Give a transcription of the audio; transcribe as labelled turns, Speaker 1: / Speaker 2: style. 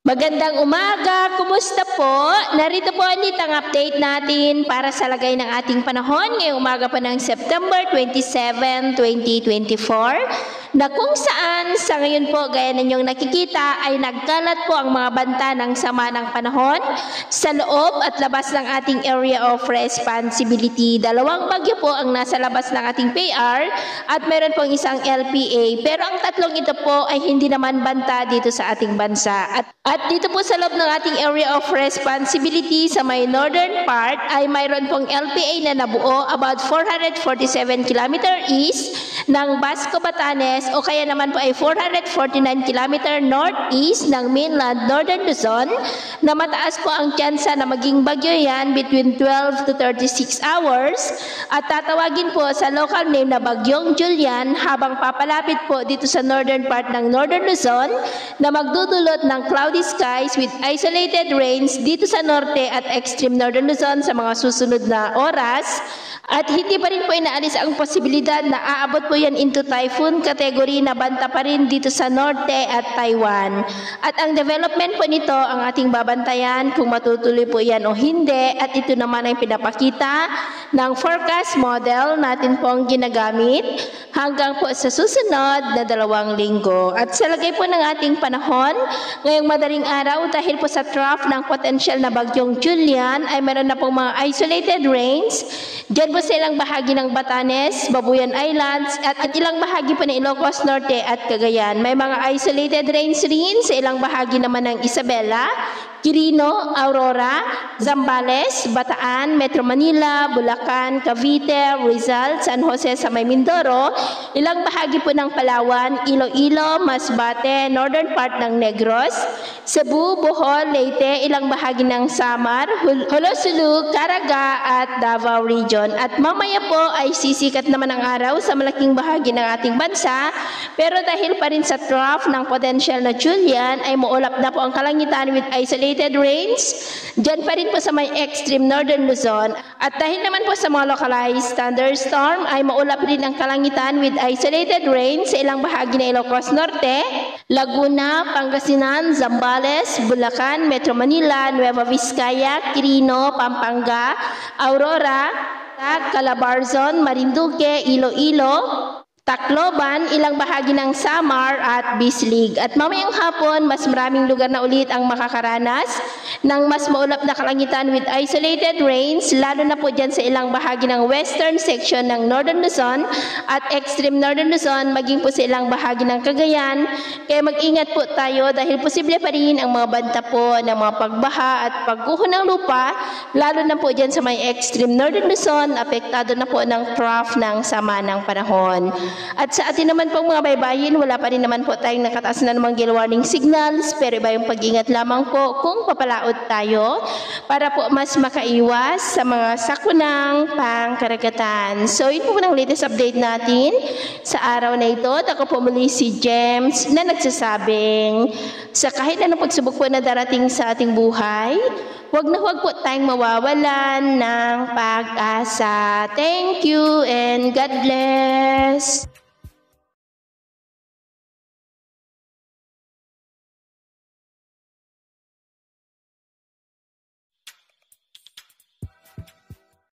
Speaker 1: Magandang umaga! Kumusta po? Narito po ulit ang update natin para sa lagay ng ating panahon ngayong umaga pa ng September 27, 2024 na kung saan sa ngayon po gaya ninyong nakikita ay nagkalat po ang mga banta ng sama ng panahon sa loob at labas ng ating area of responsibility. Dalawang bagyo po ang nasa labas ng ating PAR at meron pong isang LPA, pero ang tatlong ito po ay hindi naman banta dito sa ating bansa. At dito po sa loob ng ating area of responsibility sa may northern part ay mayroon pong LPA na nabuo about 447 km east ng Basco, Batanes o kaya naman po ay 449 km northeast ng mainland Northern Luzon na mataas po ang tsansa na maging bagyo yan between 12 to 36 hours at tatawagin po sa local name na Bagyong Julian habang papalapit po dito sa northern part ng Northern Luzon na magdudulot ng cloudy skies with isolated rains dito sa norte at extreme Northern Luzon sa mga susunod na oras. At hindi pa rin po inaalis ang posibilidad na aabot po yan into typhoon category na banta pa rin dito sa norte at Taiwan. At ang development po nito ang ating babantayan kung matutuloy po yan o hindi. At ito naman ay pinapakita ng forecast model natin pong ginagamit hanggang po sa susunod na 2 linggo. At sa lagay po ng ating panahon, ngayong madaling araw dahil po sa trough ng potential na bagyong Julian ay meron na pong mga isolated rains. Diyan po sa ilang bahagi ng Batanes, Babuyan Islands at ilang bahagi po ng Ilocos Norte at Cagayan. May mga isolated rains rin sa ilang bahagi naman ng Isabela, Quirino, Aurora, Zambales, Bataan, Metro Manila, Bulacan, Cavite, Rizal, San Jose sa may Mindoro, ilang bahagi po ng Palawan, Iloilo, Masbate, northern part ng Negros, Cebu, Bohol, Leyte, ilang bahagi ng Samar, Hulosulu, Caraga at Davao Region. At mamaya po ay sisikat naman ang araw sa malaking bahagi ng ating bansa, pero dahil pa rin sa trough ng potential na Julian ay muulap na po ang kalangitan with isolated rains, dyan pa rin po sa may extreme northern Luzon. At dahil naman po sa mga localized thunderstorm ay maulap rin ang kalangitan with isolated rains sa ilang bahagi ng Ilocos Norte, Laguna, Pangasinan, Zambales, Bulacan, Metro Manila, Nueva Vizcaya, Quirino, Pampanga, Aurora, Calabarzon, Marinduque, Iloilo, Tacloban, ilang bahagi ng Samar at Bislig. At mamayang hapon, mas maraming lugar na ulit ang makakaranas ng mas maulap na kalangitan with isolated rains, lalo na po dyan sa ilang bahagi ng western section ng Northern Luzon at extreme Northern Luzon, maging po sa ilang bahagi ng Cagayan. Kaya mag-ingat po tayo dahil posible pa rin ang mga banta po ng mga pagbaha at pagguho ng lupa, lalo na po dyan sa may extreme Northern Luzon, apektado na po ng trough ng sama ng panahon. At sa atin naman pong mga baybayin, wala pa rin naman po tayong nakataas na namang gale warning signals, pero iba yung pag-ingat lamang po kung papalaot tayo para po mas makaiwas sa mga sakunang pangkaragatan. So yun po ang latest update natin sa araw na ito. At ako po muli si James na nagsasabing sa kahit anong pagsubok po na darating sa ating buhay, huwag na huwag po tayong mawawalan ng pag-asa. Thank you and God bless.